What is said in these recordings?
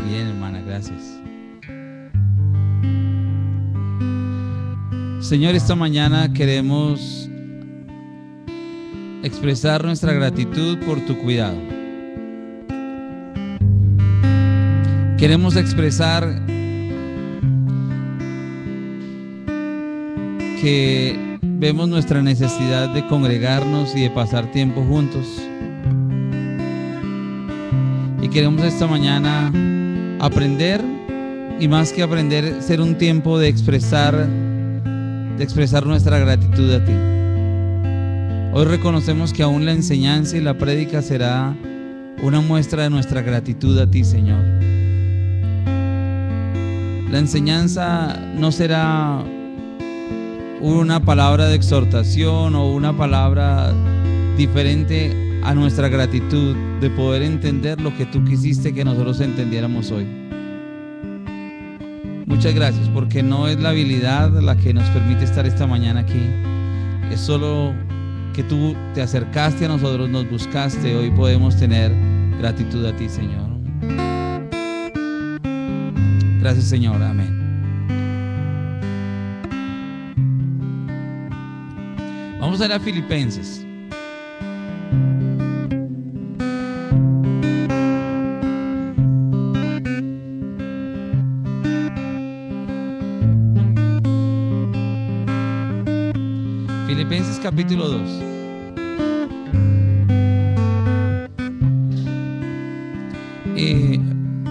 Bien, hermana, gracias. Señor, esta mañana queremos expresar nuestra gratitud por tu cuidado. Queremos expresar que vemos nuestra necesidad de congregarnos y de pasar tiempo juntos. Y queremos esta mañana aprender, y más que aprender, ser un tiempo de expresar nuestra gratitud a ti. Hoy reconocemos que aún la enseñanza y la prédica será una muestra de nuestra gratitud a ti, Señor. La enseñanza no será una palabra de exhortación o una palabra diferente a nuestra gratitud de poder entender lo que tú quisiste que nosotros entendiéramos hoy. Muchas gracias, porque no es la habilidad la que nos permite estar esta mañana aquí, es solo que tú te acercaste a nosotros, nos buscaste. Hoy podemos tener gratitud a ti, Señor. Gracias, Señor. Amén. Vamos a ir a Filipenses. Filipenses capítulo 2.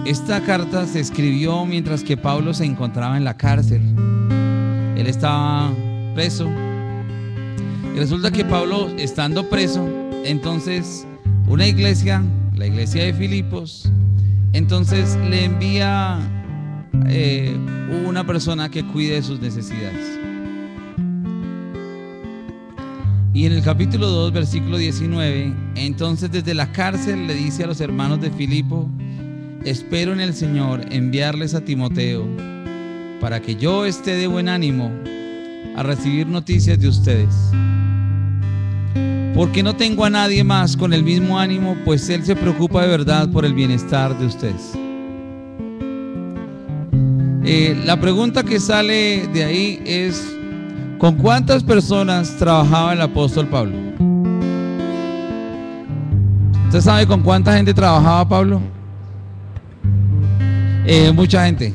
Esta carta se escribió mientras que Pablo se encontraba en la cárcel. Él estaba preso. Y resulta que Pablo, estando preso, entonces una iglesia, la iglesia de Filipos, entonces le envía una persona que cuide de sus necesidades. Y en el capítulo 2, versículo 19, entonces desde la cárcel le dice a los hermanos de Filipo: espero en el Señor enviarles a Timoteo para que yo esté de buen ánimo a recibir noticias de ustedes, porque no tengo a nadie más con el mismo ánimo, pues él se preocupa de verdad por el bienestar de ustedes. La pregunta que sale de ahí es: ¿con cuántas personas trabajaba el apóstol Pablo? ¿Usted sabe con cuánta gente trabajaba Pablo? Mucha gente.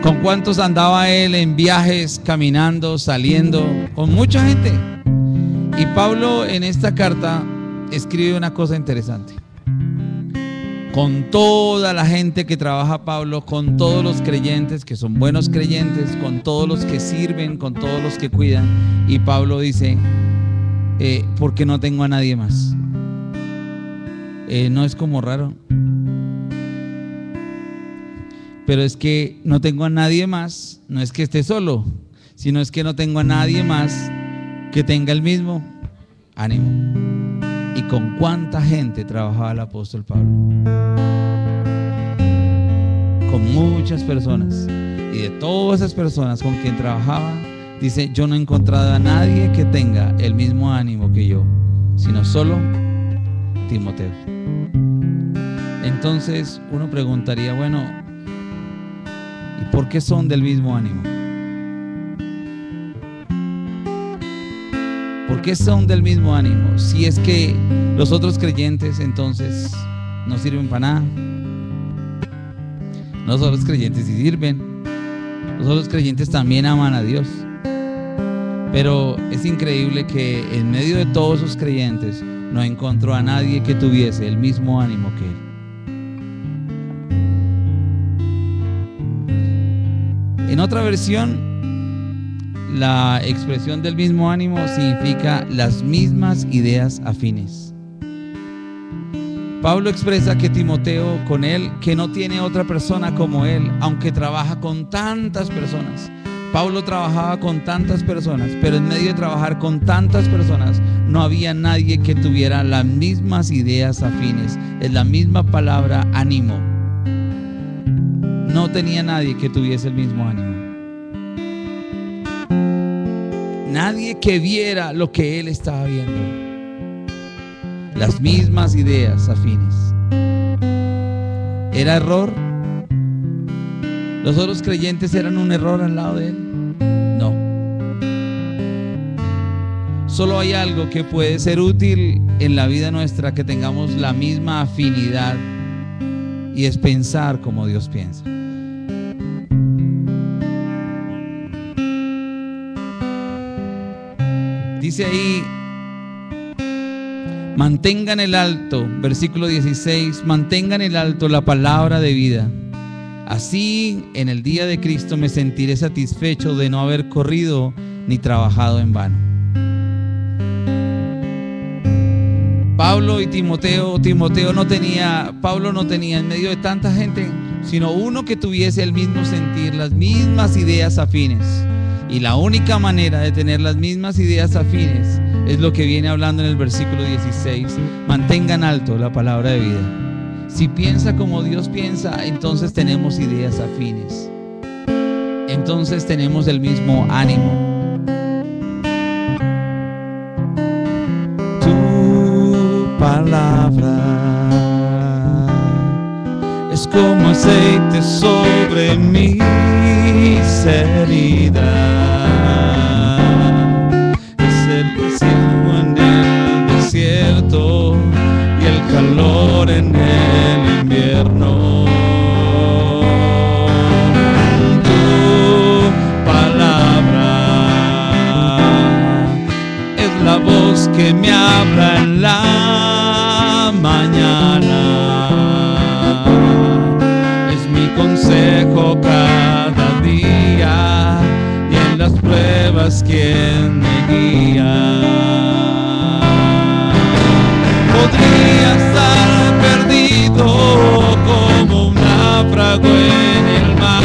¿Con cuántos andaba él en viajes, caminando, saliendo? Con mucha gente. Y Pablo en esta carta escribe una cosa interesante. Con toda la gente que trabaja Pablo, con todos los creyentes que son buenos creyentes, con todos los que sirven, con todos los que cuidan. Y Pablo dice: porque no tengo a nadie más. ¿No es como raro? Pero es que no tengo a nadie más, no es que esté solo, sino es que no tengo a nadie más que tenga el mismo ánimo. ¿Y con cuánta gente trabajaba el apóstol Pablo? Con muchas personas. Y de todas esas personas con quien trabajaba, dice: yo no he encontrado a nadie que tenga el mismo ánimo que yo, sino solo Timoteo. Entonces uno preguntaría: bueno, ¿y por qué son del mismo ánimo? ¿Por qué son del mismo ánimo? Si es que los otros creyentes entonces no sirven para nada. Los otros creyentes sí sirven. Los otros creyentes también aman a Dios. Pero es increíble que en medio de todos esos creyentes no encontró a nadie que tuviese el mismo ánimo que él. En otra versión, la expresión del mismo ánimo significa las mismas ideas afines. Pablo expresa que Timoteo, con él, que no tiene otra persona como él, aunque trabaja con tantas personas. Pablo trabajaba con tantas personas, pero en medio de trabajar con tantas personas, no había nadie que tuviera las mismas ideas afines. Es la misma palabra, ánimo. No tenía nadie que tuviese el mismo ánimo. Nadie que viera lo que él estaba viendo. Las mismas ideas afines. ¿Era error? ¿Los otros creyentes eran un error al lado de él? No. Solo hay algo que puede ser útil en la vida nuestra, que tengamos la misma afinidad, y es pensar como Dios piensa. Dice ahí, mantengan el alto, versículo 16, mantengan el alto la palabra de vida. Así en el día de Cristo me sentiré satisfecho de no haber corrido ni trabajado en vano. Pablo y Timoteo no tenía, Pablo no tenía en medio de tanta gente, sino uno que tuviese el mismo sentir, las mismas ideas afines. Y la única manera de tener las mismas ideas afines es lo que viene hablando en el versículo 16. Mantengan alto la palabra de vida. Si piensa como Dios piensa, entonces tenemos ideas afines. Entonces tenemos el mismo ánimo. Tu palabra es como aceite sobre mis heridas, es el cielo en el desierto y el calor en el invierno. Tu palabra es la voz que me habla en la mañana, es mi consejo cada día y en las pruebas quien me guía. Podría estar perdido como un náufrago en el mar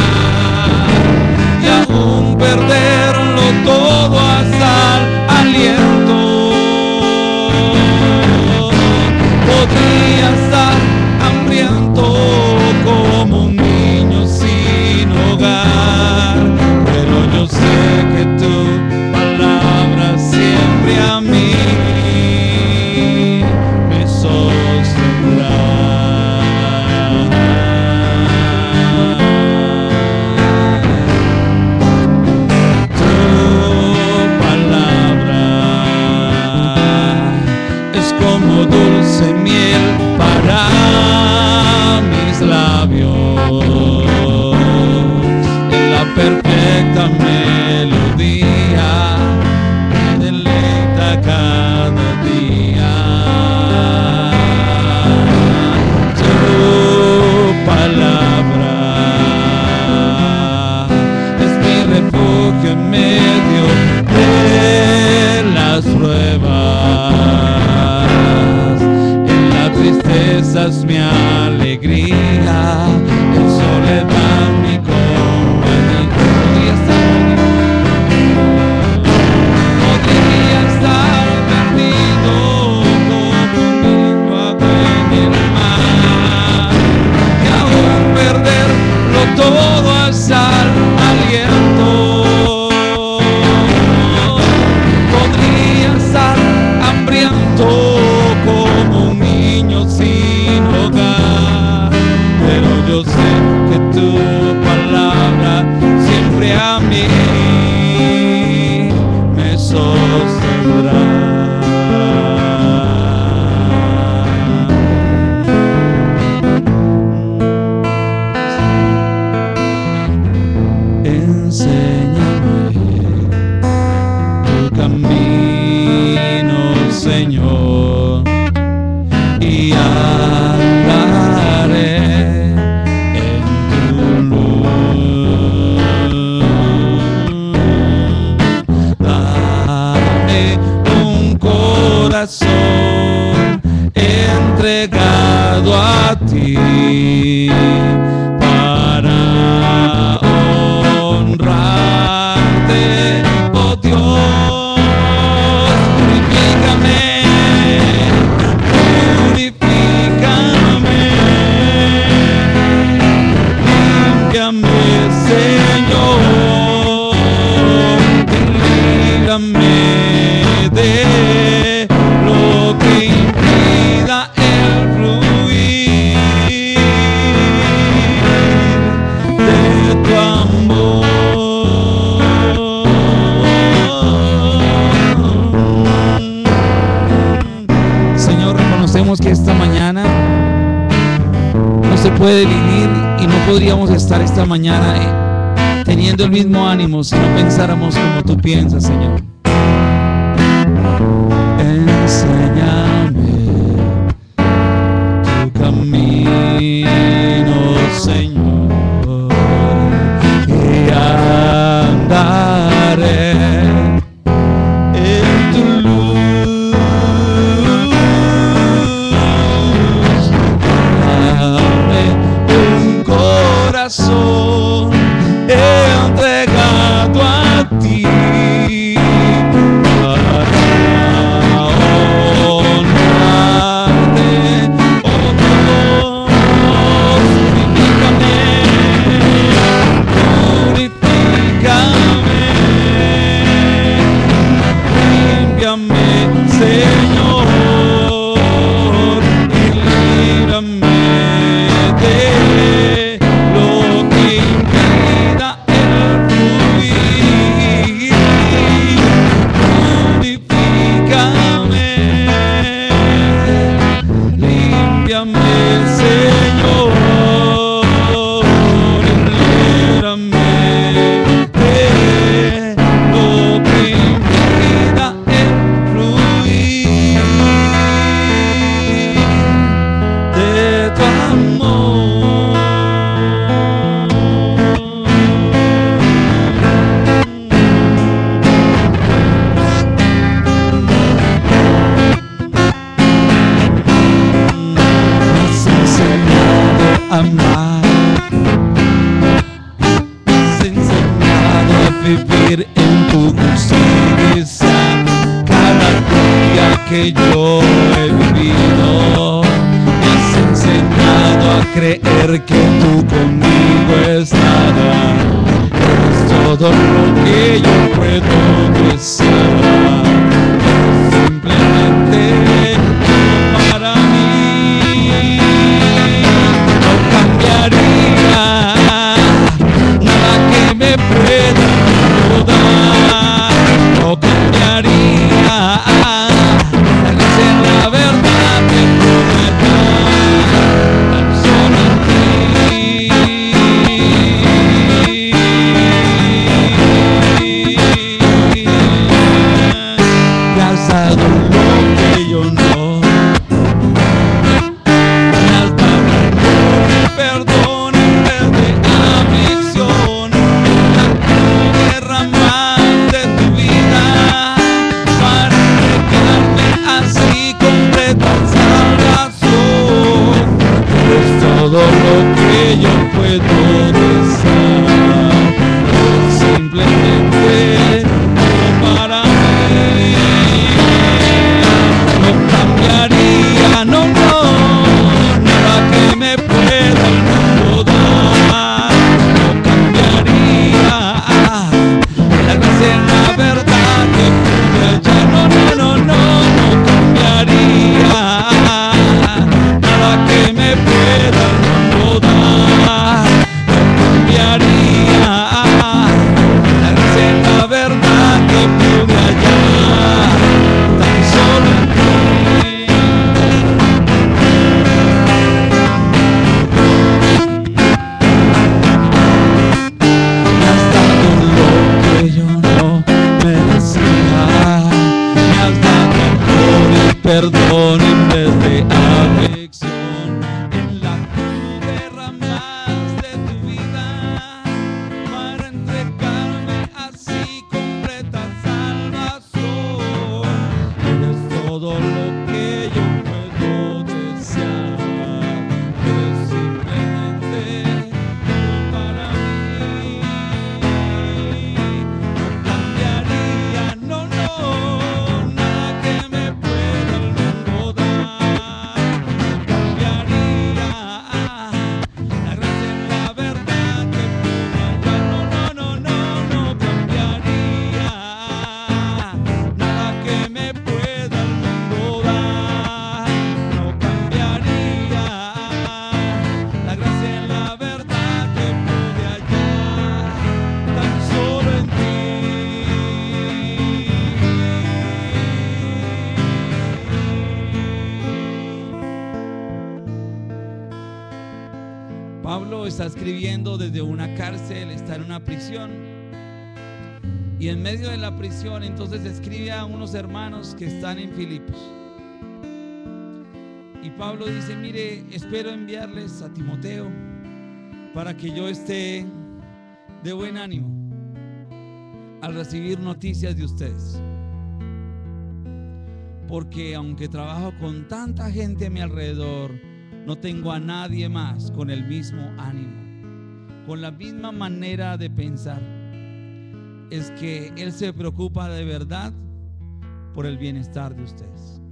y aún perderlo todo hasta el aliento. Podría estar hambriento como un niño sin hogar, pero yo sé que tu palabra siempre a mí me sostendrá. Tu palabra es como dulce miel para mis labios, en la perfecta melodía me deleita cada día. Tu palabra es mi refugio en medio de las pruebas, en la tristeza es mi alegría, en soledad mi compañía. Podría estar perdido como un náufrago en el mar y aún perderlo todo hasta el aliento. Podría estar hambriento como un niño sin hogar, pero yo sé que tu palabra siempre a mí me sostendrá. Enséñame tu camino, Señor, y andaré en tu luz. Dame un corazón entregado a ti para honrarte, oh Dios. Purifícame, límpiame, Señor, líbrame de lo que impida el fluir. se puede vivir y no podríamos estar esta mañana teniendo el mismo ánimo si no pensáramos como tú piensas, Señor. Enséñame tu camino, Señor, y andaré en tu luz. Dame un corazón entregado a ti. Que yo he vivido, me has enseñado a creer que tú conmigo estarás. Es todo lo que yo puedo desear, simplemente para mí. No cambiaría nada que me pueda ayudar, no cambiaría la verdad que puede dar tan solo en ti. Me has dado lo que yo no, me has dado amor y perdón en vez de aflicción. La tierra más de tu vida para entregarme así completa salvación. Es todo lo que yo puedo desear, simplemente para mí. No cambiaría, no, nada que me pueda el mundo dar. No cambiaría, tal vez en la verdad que pude hallar. No cambiaría nada que me pueda el mundo dar. No cambiaría, tal vez en la verdad que pude hallar tan solo en ti. Me has dado lo que yo no merecía, me has dado amor y perdón en vez de aflicción. En la cruz derramaste tu vida para entregarme así completa salvación. Eres todo lo que yo puedo desear, eres simplemente para mí. No cambiaría, no, nada que me pueda el mundo Pablo está escribiendo desde una cárcel, está en una prisión, y en medio de la prisión entonces escribe a unos hermanos que están en Filipos. Y Pablo dice: mire, espero enviarles a Timoteo para que yo esté de buen ánimo al recibir noticias de ustedes, porque aunque trabajo con tanta gente a mi alrededor, no tengo a nadie más con el mismo ánimo, con la misma manera de pensar. Es que Él se preocupa de verdad por el bienestar de ustedes.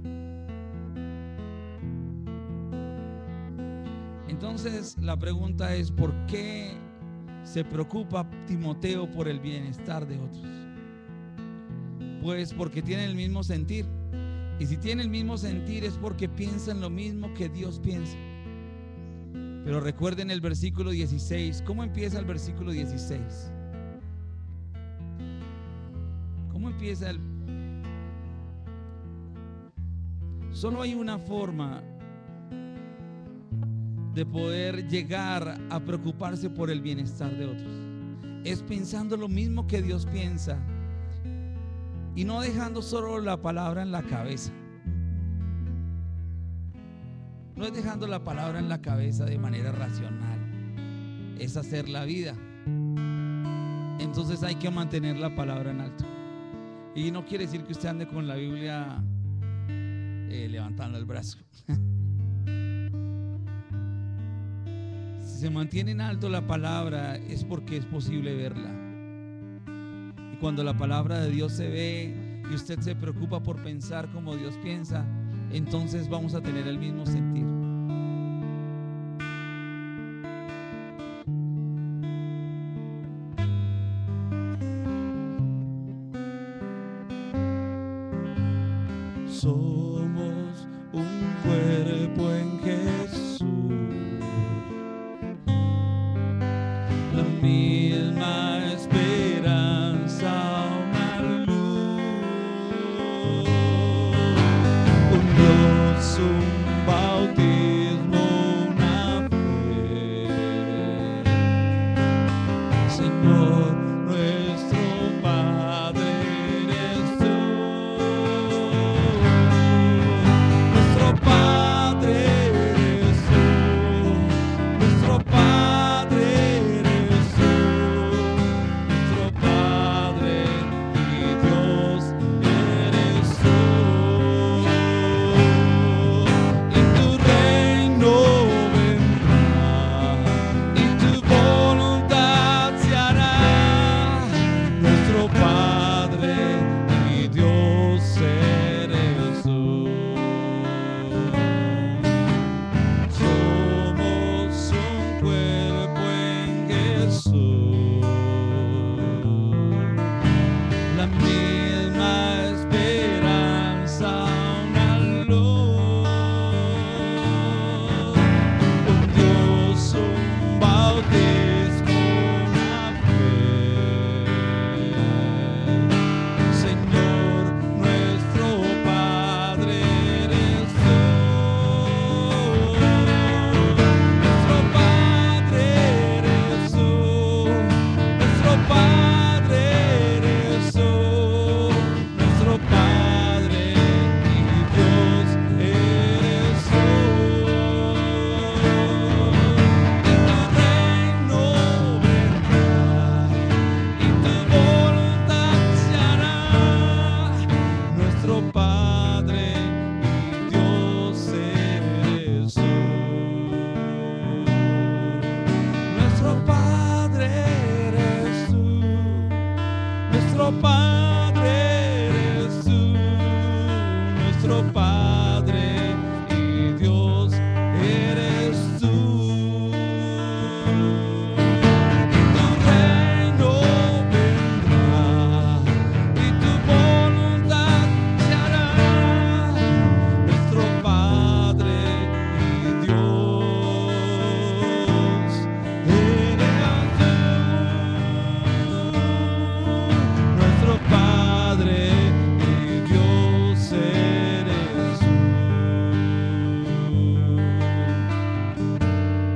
Entonces la pregunta es: ¿por qué se preocupa Timoteo por el bienestar de otros? Pues porque tienen el mismo sentir. Y si tiene el mismo sentir es porque piensan lo mismo que Dios piensa. Pero recuerden el versículo 16. ¿Cómo empieza el versículo 16? ¿Cómo empieza el? Solo hay una forma de poder llegar a preocuparse por el bienestar de otros. Es pensando lo mismo que Dios piensa y no dejando solo la palabra en la cabeza. No es dejando la palabra en la cabeza de manera racional, es hacer la vida. Entonces hay que mantener la palabra en alto. Y no quiere decir que usted ande con la Biblia levantando el brazo. Si se mantiene en alto la palabra es porque es posible verla. Y cuando la palabra de Dios se ve y usted se preocupa por pensar como Dios piensa, entonces vamos a tener el mismo sentir. Somos un cuerpo en Jesús, la misma esperanza, una luz, un Dios, un bautismo, una fe. Señor, nuestro Padre eres tú. Nuestro Padre eres tú. Nuestro Padre eres tú.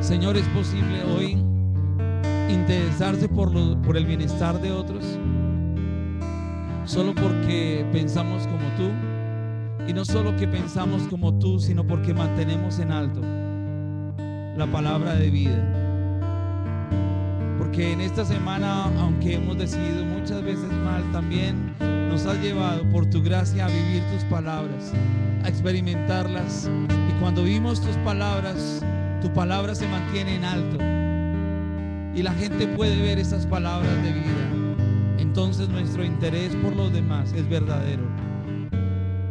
Señor, ¿es posible hoy interesarse por el bienestar de otros solo porque pensamos como tú? Y no solo que pensamos como tú, sino porque mantenemos en alto la palabra de vida. Porque en esta semana, aunque hemos decidido muchas veces mal, también nos has llevado por tu gracia a vivir tus palabras, a experimentarlas. Y cuando vimos tus palabras, tu palabra se mantiene en alto y la gente puede ver esas palabras de vida. Entonces nuestro interés por los demás es verdadero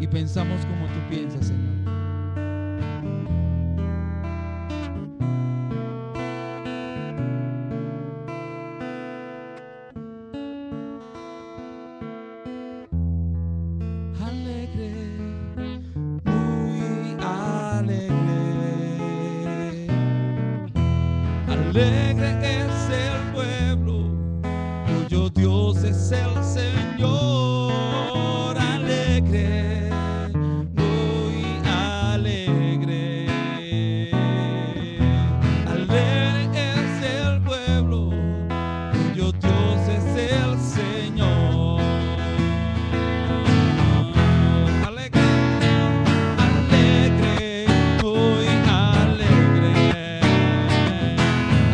y pensamos como tú piensas, Señor. Alegre es el pueblo, cuyo Dios es el Señor. Alegre, muy alegre. Alegre es el pueblo, cuyo Dios es el Señor. Alegre, alegre, muy alegre.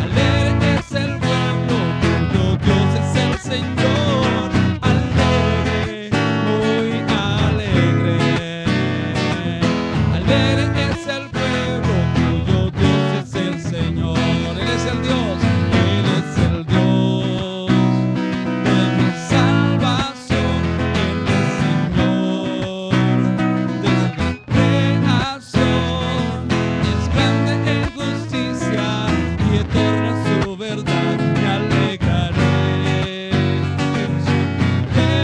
Alegre es el pueblo, cuyo Dios es el Señor. Alegre, muy alegre. Alegre es el pueblo, cuyo Dios es el Señor. Él es el Dios, Él es el Dios de mi salvación. Él es Señor desde la creación. Es grande en justicia y eterna su verdad. Me alegraré en su fidelidad.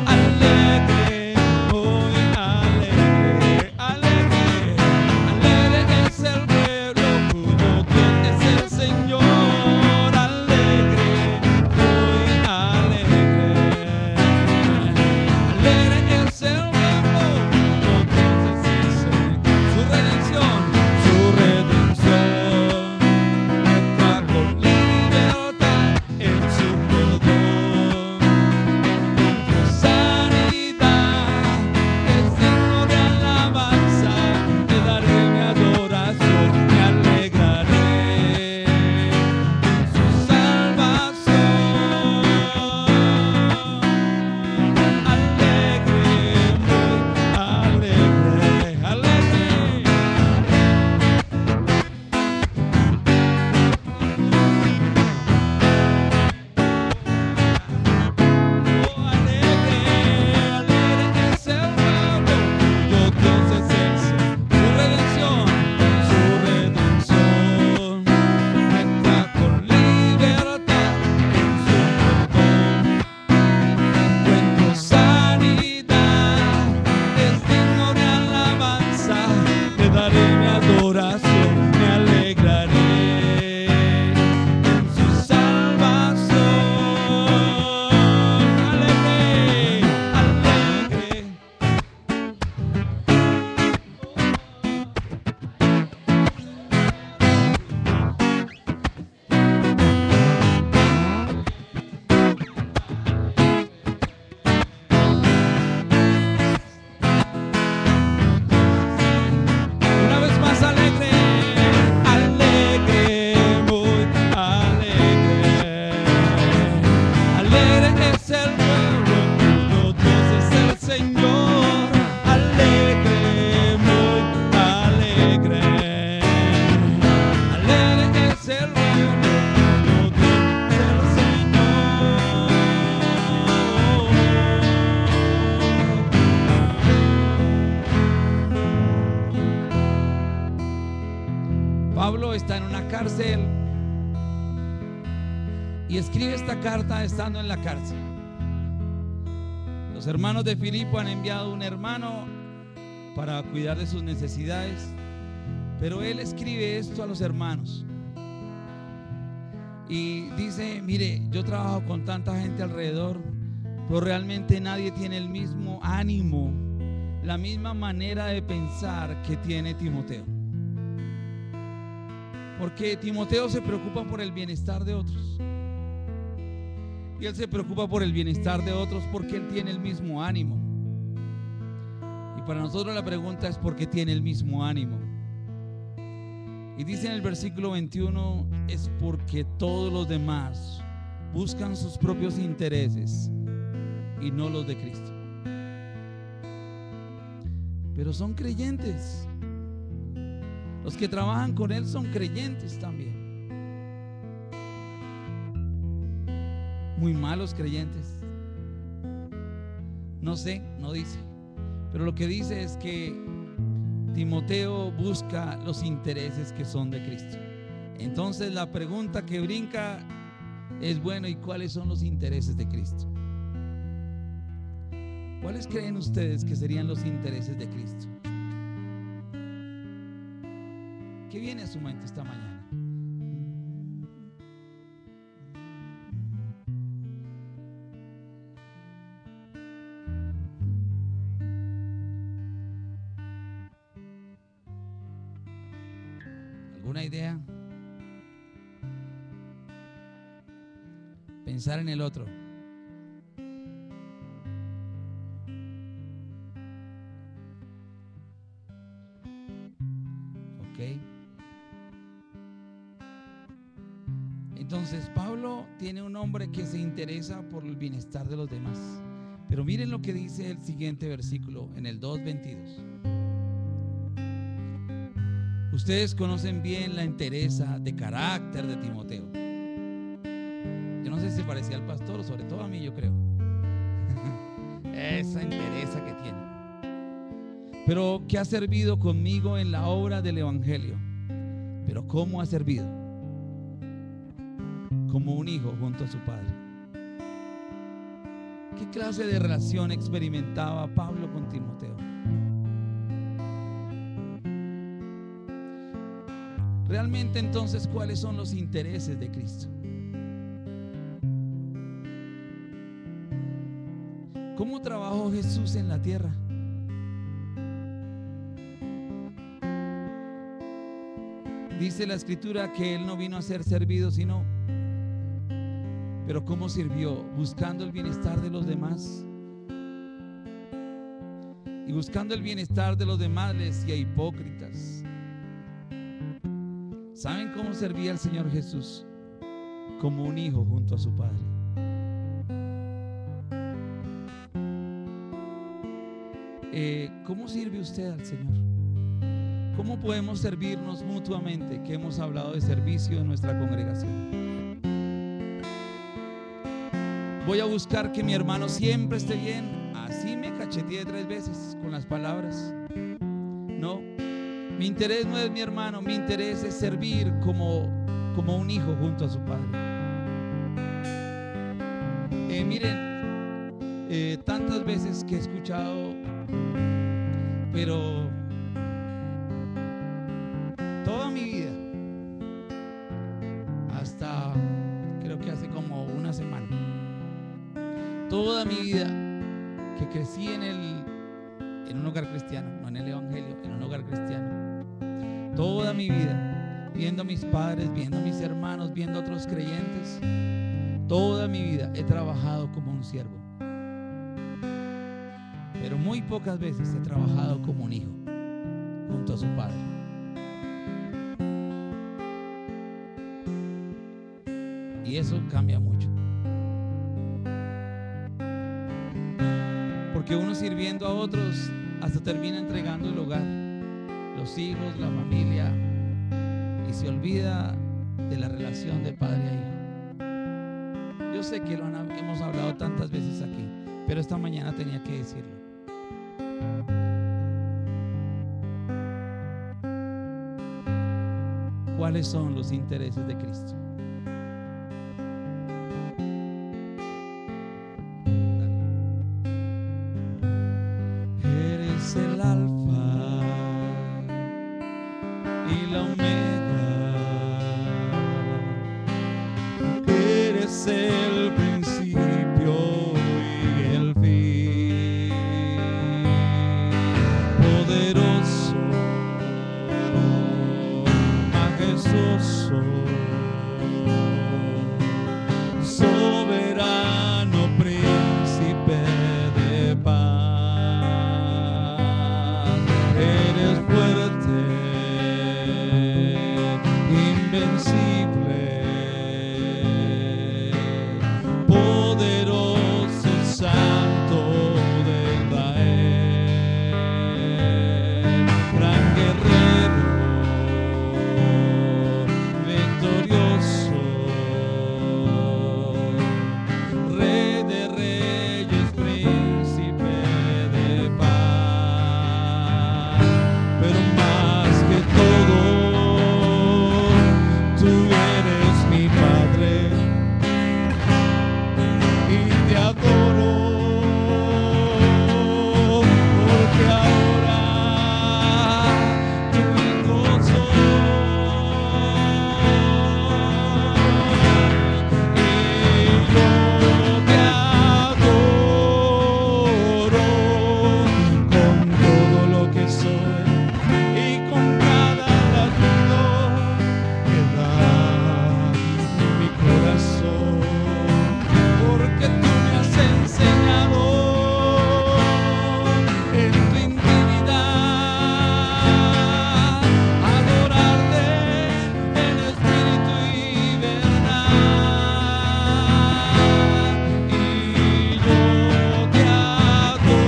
Alegre, muy alegre. Alegre, alegre es el pueblo, cuyo Dios es el Señor. Alegre, muy alegre. Alegre es el pueblo, cuyo Dios es el Señor. Su redención me trajo libertad en su perdón. Su sanidad es digno de alabanza. Le daré mi adoración, me alegraré en su salvación. Alegre, muy alegre, alegre. Oh, alegre, alegre es el pueblo, cuyo Dios es el Señor. Su redención me trajo libertad en su perdón. Encuentro sanidad, es digno de alabanza. Le daré mi adoración, me alegraré en su salvación. Alegre, alegre. Una vez más, alegre, alegre, muy alegre. Alegre es el pueblo, cuyo Dios es el Señor. Alegre, muy alegre. Alegre es el pueblo, cuyo Dios es el Señor. Pablo está en una cárcel y escribe esta carta estando en la cárcel. Los hermanos de Filipo han enviado un hermano para cuidar de sus necesidades, pero él escribe esto a los hermanos y dice: mire, yo trabajo con tanta gente alrededor, pero realmente nadie tiene el mismo ánimo, la misma manera de pensar que tiene Timoteo. Porque Timoteo se preocupa por el bienestar de otros. Y él se preocupa por el bienestar de otros porque él tiene el mismo ánimo. Y para nosotros la pregunta es: ¿por qué tiene el mismo ánimo? Y dice en el versículo 21: es porque todos los demás buscan sus propios intereses y no los de Cristo. Pero son creyentes. Los que trabajan con él son creyentes también. Muy malos creyentes. No sé, no dice. Pero lo que dice es que Timoteo busca los intereses que son de Cristo. Entonces la pregunta que brinca es: bueno, ¿y cuáles son los intereses de Cristo? ¿Cuáles creen ustedes que serían los intereses de Cristo? ¿Qué viene a su mente esta mañana? ¿Alguna idea? Pensar en el otro. Ok. Entonces Pablo tiene un hombre que se interesa por el bienestar de los demás. Pero miren lo que dice el siguiente versículo en el 2:22. Ustedes conocen bien la entereza de carácter de Timoteo. Yo no sé si se parecía al pastor, sobre todo a mí, yo creo. Esa entereza que tiene. Pero que ha servido conmigo en la obra del evangelio. Pero ¿cómo ha servido? Como un hijo junto a su padre. ¿Qué clase de relación experimentaba Pablo con Timoteo? Realmente, entonces, ¿cuáles son los intereses de Cristo? ¿Cómo trabajó Jesús en la tierra? Dice la Escritura que Él no vino a ser servido, sino... Pero ¿cómo sirvió? Buscando el bienestar de los demás. Y buscando el bienestar de los demás le decía hipócritas. ¿Saben cómo servía el Señor Jesús? Como un hijo junto a su Padre. ¿Cómo sirve usted al Señor? ¿Cómo podemos servirnos mutuamente? Que hemos hablado de servicio en nuestra congregación. Voy a buscar que mi hermano siempre esté bien. Así me cacheteé 3 veces con las palabras. No. Mi interés no es mi hermano, mi interés es servir como un hijo junto a su padre. Miren, tantas veces que he escuchado, pero toda mi vida, hasta creo que hace como una semana, toda mi vida que crecí en un hogar cristiano, no en el evangelio, en un hogar cristiano, toda mi vida viendo a mis padres, viendo a mis hermanos, viendo a otros creyentes, toda mi vida he trabajado como un siervo, pero muy pocas veces he trabajado como un hijo junto a su padre. Y eso cambia mucho, porque uno sirviendo a otros hasta termina entregando el hogar, los hijos, la familia, y se olvida de la relación de padre a hijo. Yo sé que hemos hablado tantas veces aquí, pero esta mañana tenía que decirlo. ¿Cuáles son los intereses de Cristo? Eres el alfa y la omega, eres el principio y el fin. soberano príncipe de paz. Eres fuerte, invencible, poderoso, santo de Israel, gran guerrero, victorioso, Rey de reyes, príncipe de paz. Pero más que todo, tú eres mi Padre y te adoro, porque ahora tu hijo soy, y yo te adoro con todo lo que soy y con cada latido que da mi corazón, porque tú me has enseñado en tu intimidad a adorarte en espíritu y verdad, y yo te adoro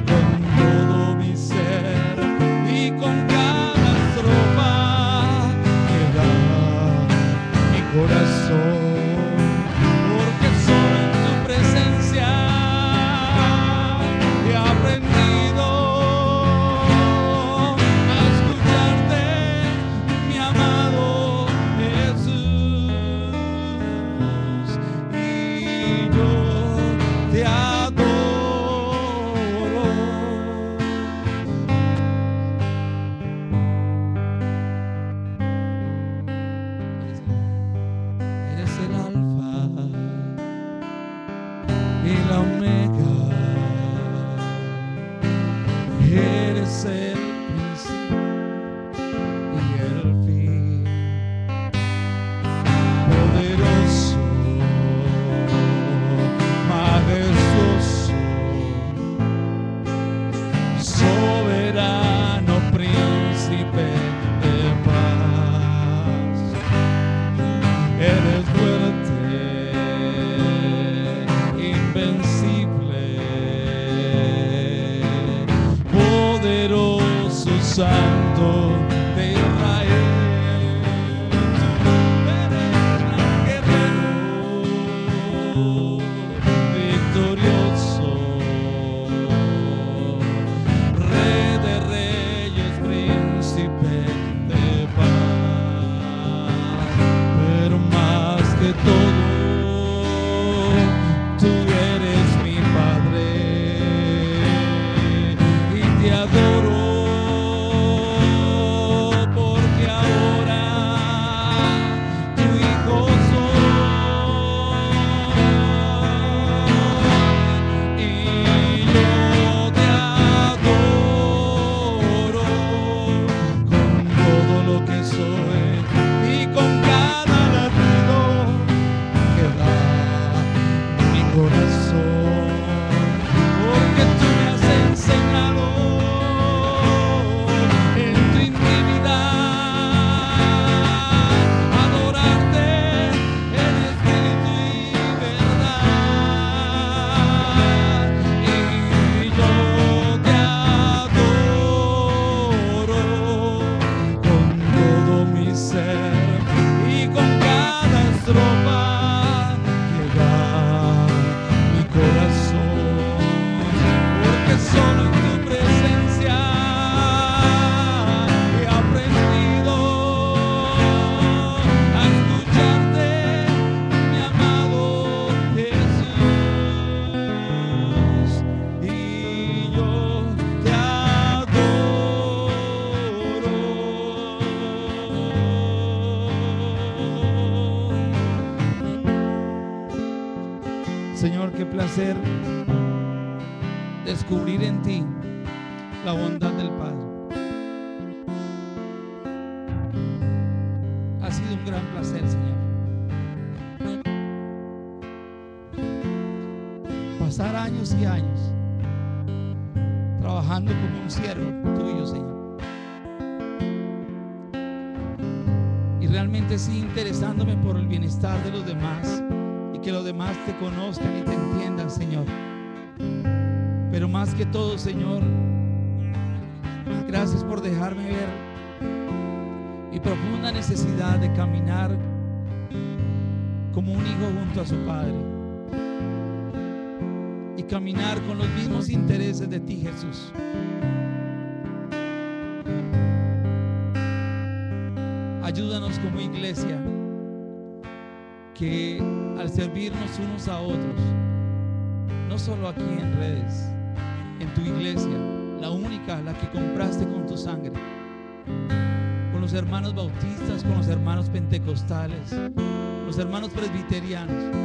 con todo mi ser y con cada estrofa que da mi corazón, porque solo en tu presencia he aprendido a escucharte, mi amado Jesús, y yo te adoro. Eres el alfa y la omega, eres el principio y el fin, poderoso, majestuoso, soberano príncipe de paz. Eres fuerte, invencible, poderoso, santo de Israel. Eres gran guerrero, victorioso, Rey de reyes, príncipe de paz. Pero más que todo, tú eres mi Padre y te adoro, porque ahora tu hijo soy, y yo te adoro con todo lo que soy y con cada latido que da mi corazón, porque tú me has enseñado en tu intimidad a adorarte en espíritu y verdad, y yo te adoro con todo mi ser y con cada estrofa que da mi corazón, porque solo en tu presencia he aprendido a escucharte, mi amado Jesús, y yo te adoro. Señor, qué placer descubrir en ti la bondad del Padre. hacer, Señor. Pasar años y años trabajando como un siervo tuyo, Señor. Y realmente sí interesándome por el bienestar de los demás y que los demás te conozcan y te entiendan, Señor. Pero más que todo, Señor, gracias por dejarme ver mi profunda necesidad de caminar como un hijo junto a su Padre y caminar con los mismos intereses de ti, Jesús. Ayúdanos como iglesia, que al servirnos unos a otros, no solo aquí en redes, en tu iglesia, la única, la que compraste con tu sangre, con los hermanos bautistas, con los hermanos pentecostales, con los hermanos presbiterianos,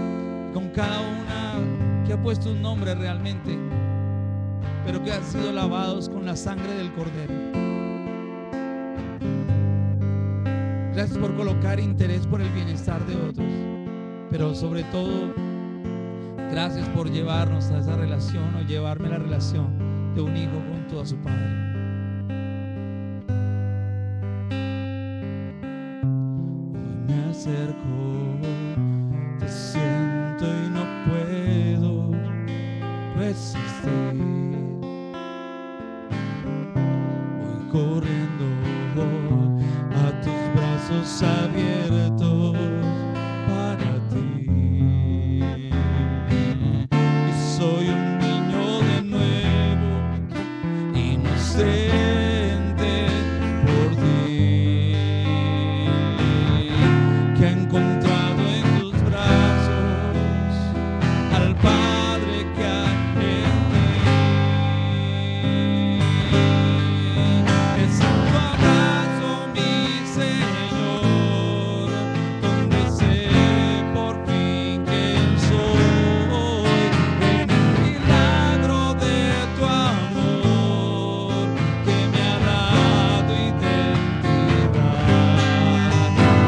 con cada una que ha puesto un nombre realmente, pero que han sido lavados con la sangre del Cordero. Gracias por colocar interés por el bienestar de otros, pero sobre todo, gracias por llevarnos a esa relación, o llevarme a la relación de un hijo junto a su Padre. Hoy me acerco, te siento y no puedo resistir. Voy corriendo a tus brazos abiertos para ti. Y soy un niño de nuevo, inocente por ti, que ha encontrado en tus brazos al Padre que hay en mí. Es tu abrazo, mi Señor, donde sé por fin quién soy, en el milagro de tu amor que me ha dado identidad.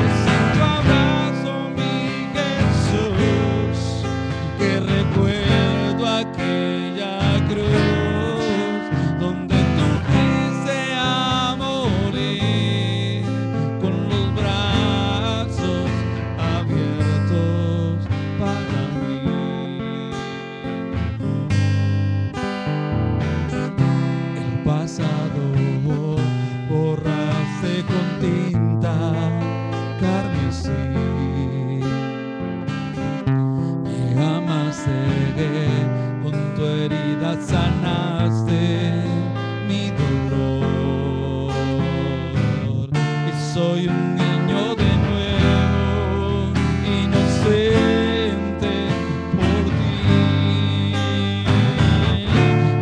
Es en tu abrazo, mi Jesús, que recuerdo aquella cruz donde tú fuiste a morir, con los brazos abiertos para mí. El pasado borraste con tinta carmesí. Me amaste, con tu herida sanaste mi dolor. Y soy un niño de nuevo, inocente por ti,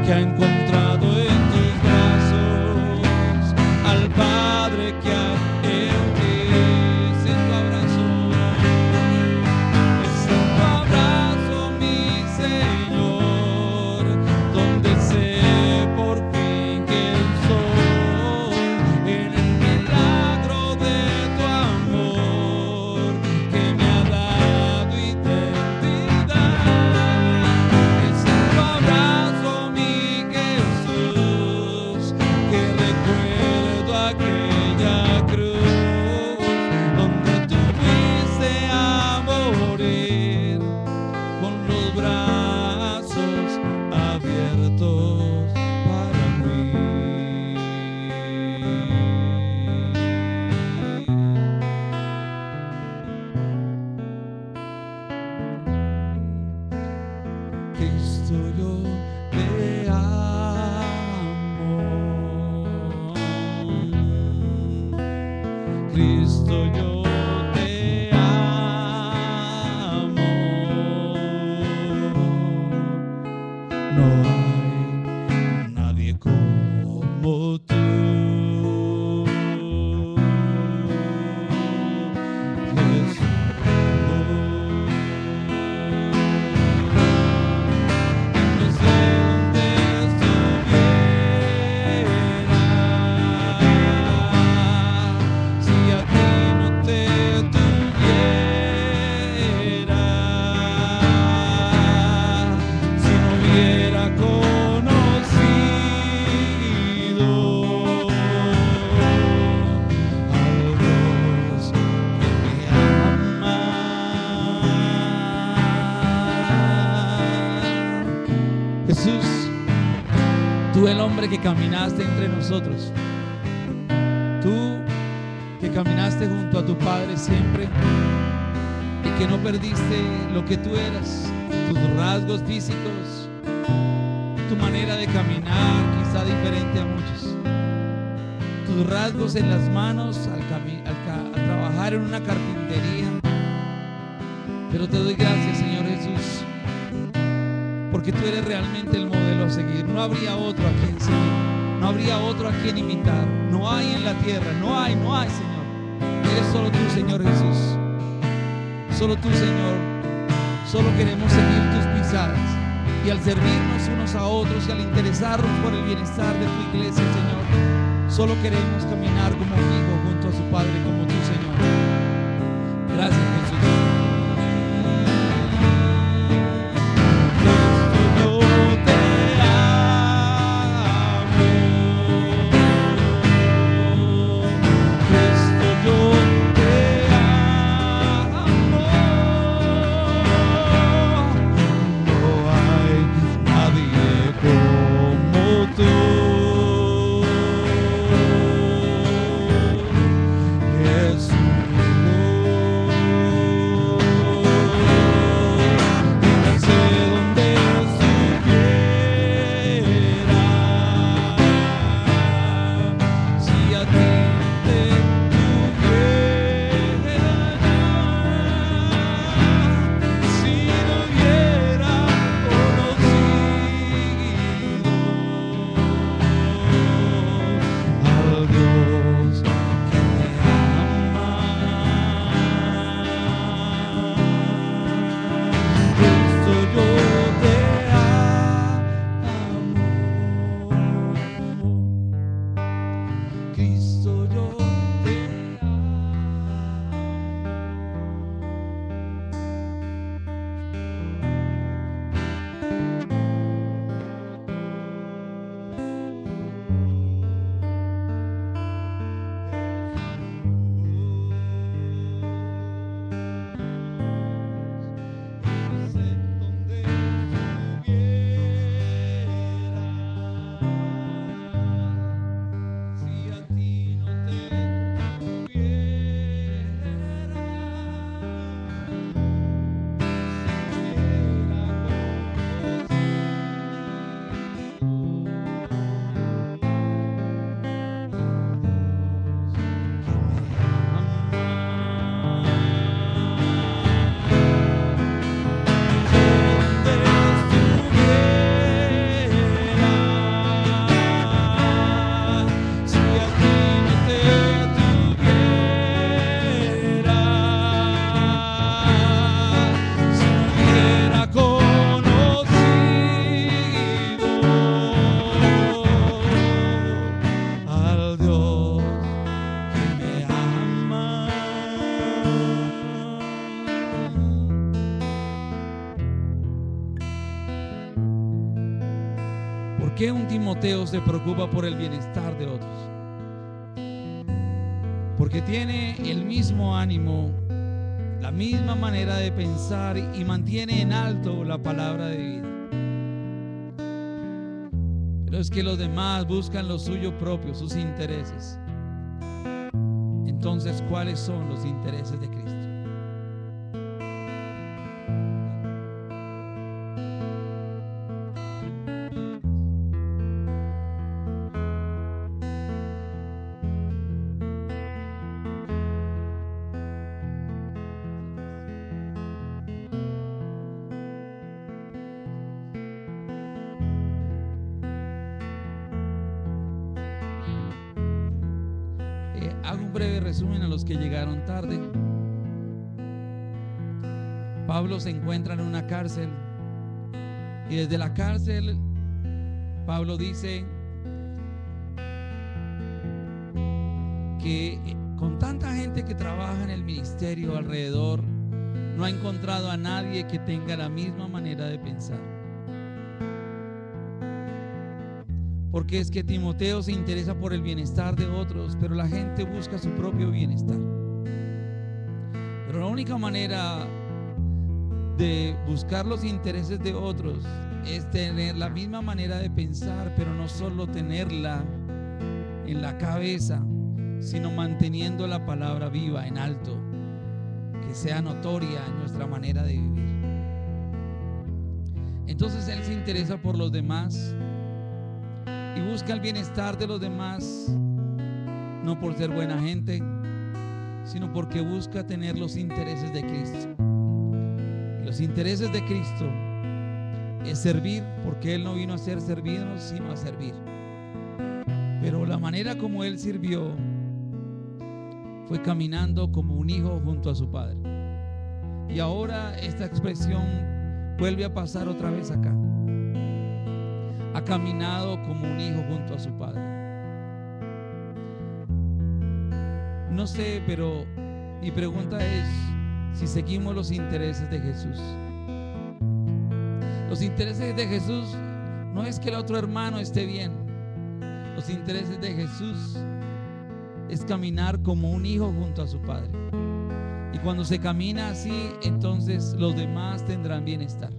que ha encontrado en tus brazos al Padre que hay en ti. Es en tu abrazo, es en tu abrazo, mi Señor, donde sé por fin quién soy, en el milagro de tu amor que me ha dado identidad. Es en tu abrazo, mi Jesús, que recuerdo aquella cruz donde tú fuiste a morir, con los brazos abiertos para mí. Cristo, yo te amo. Cristo, yo te amo. No hay nadie como tú, Jesús. No sé dónde estuviera si a ti no te caminaste entre nosotros. Tú que caminaste junto a tu Padre siempre y que no perdiste lo que tú eras, tus rasgos físicos, tu manera de caminar quizá diferente a muchos, tus rasgos en las manos al trabajar en una carpintería. Pero te doy gracias, Señor Jesús, porque tú eres realmente el modelo a seguir. No habría otro a quien seguir, no habría otro a quien imitar. No hay en la tierra, no hay, Señor. Eres solo tú, Señor Jesús. Solo tú, Señor. Solo queremos seguir tus pisadas. Y al servirnos unos a otros y al interesarnos por el bienestar de tu iglesia, Señor, solo queremos caminar como un hijo junto a su Padre, como tú, Señor. Gracias, Jesús. ¿Por qué un Timoteo se preocupa por el bienestar de otros? Porque tiene el mismo ánimo, la misma manera de pensar y mantiene en alto la palabra de vida. Pero es que los demás buscan lo suyo propio, sus intereses. Entonces, ¿cuáles son los intereses de Cristo? Hago un breve resumen a los que llegaron tarde. Pablo se encuentra en una cárcel y desde la cárcel Pablo dice que con tanta gente que trabaja en el ministerio alrededor, no ha encontrado a nadie que tenga la misma manera de pensar. Porque es que Timoteo se interesa por el bienestar de otros, pero la gente busca su propio bienestar. Pero la única manera de buscar los intereses de otros es tener la misma manera de pensar, pero no solo tenerla en la cabeza, sino manteniendo la palabra viva en alto, que sea notoria en nuestra manera de vivir. Entonces Él se interesa por los demás y busca el bienestar de los demás, no por ser buena gente, sino porque busca tener los intereses de Cristo. Y los intereses de Cristo es servir, porque Él no vino a ser servido, sino a servir. Pero la manera como Él sirvió fue caminando como un hijo junto a su padre. Y ahora esta expresión vuelve a pasar otra vez acá. Ha caminado como un hijo junto a su padre. No sé, pero mi pregunta es si seguimos los intereses de Jesús. Los intereses de Jesús no es que el otro hermano esté bien. Los intereses de Jesús es caminar como un hijo junto a su padre. Y cuando se camina así, entonces los demás tendrán bienestar.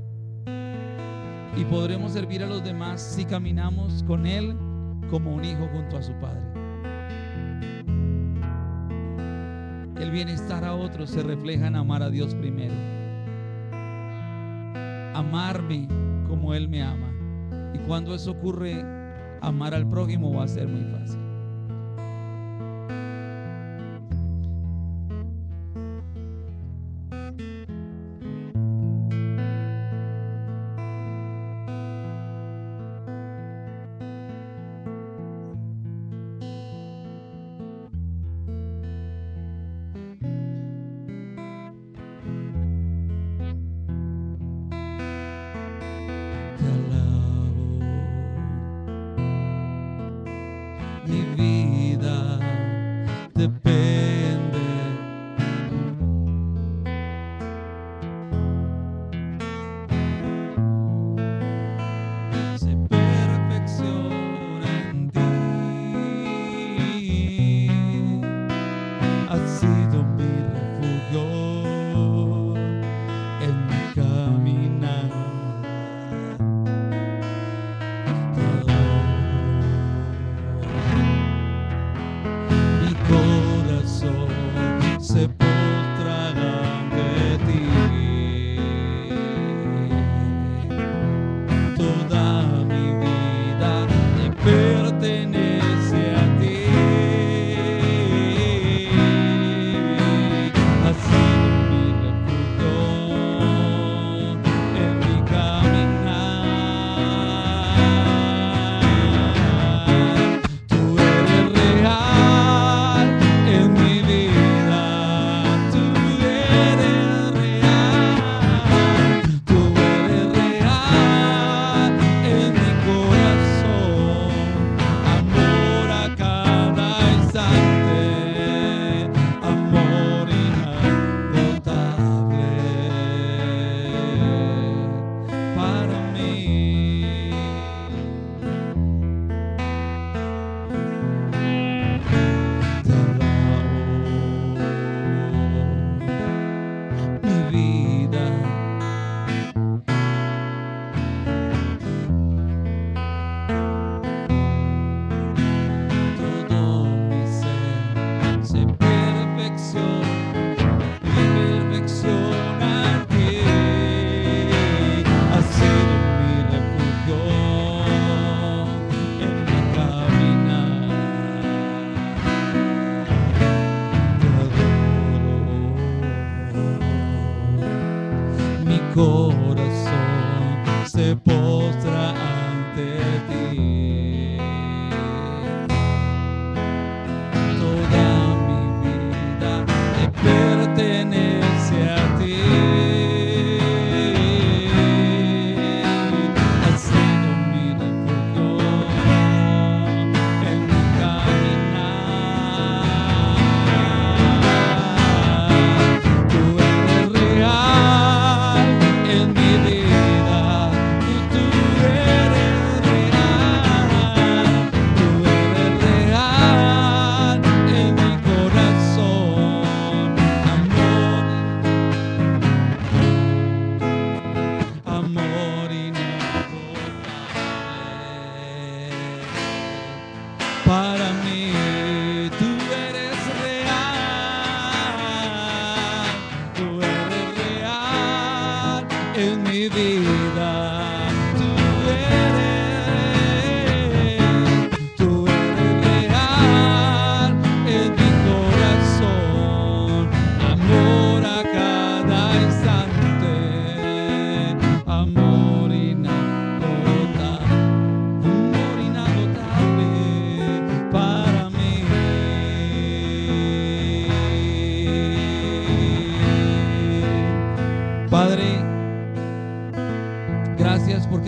Y podremos servir a los demás si caminamos con Él como un hijo junto a su padre. El bienestar a otros se refleja en amar a Dios primero. Amarme como Él me ama. Y cuando eso ocurre, amar al prójimo va a ser muy fácil.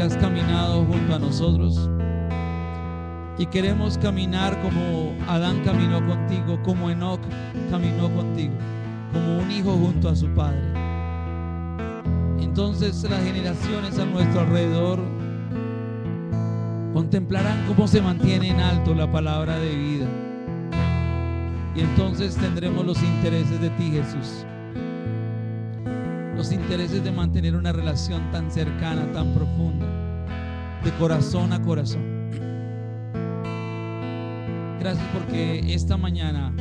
que has caminado junto a nosotros y queremos caminar como Adán caminó contigo, como Enoc caminó contigo, como un hijo junto a su padre. Entonces las generaciones a nuestro alrededor contemplarán cómo se mantiene en alto la palabra de vida. Y entonces tendremos los intereses de ti, Jesús. Los intereses de mantener una relación tan cercana, tan profunda, de corazón a corazón. Gracias porque esta mañana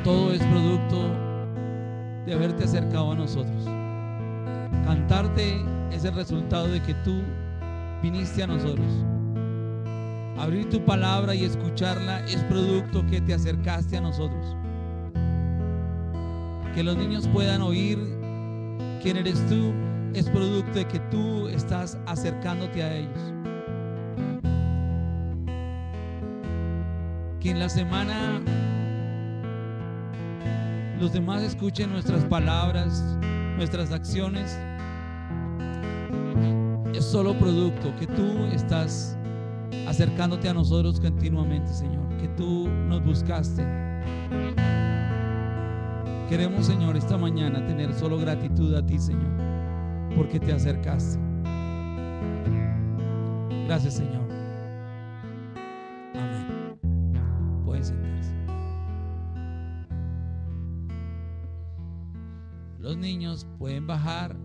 todo es producto de haberte acercado a nosotros. Cantarte es el resultado de que tú viniste a nosotros. Abrir tu palabra y escucharla es producto que te acercaste a nosotros. Que los niños puedan oír quién eres tú es producto de que tú estás acercándote a ellos. Que en la semana los demás escuchen nuestras palabras, nuestras acciones, es solo producto que tú estás acercándote a nosotros continuamente, Señor, que tú nos buscaste. Queremos, Señor, esta mañana tener solo gratitud a ti, Señor, porque te acercaste. Gracias, Señor. Amén. Pueden sentarse. Los niños pueden bajar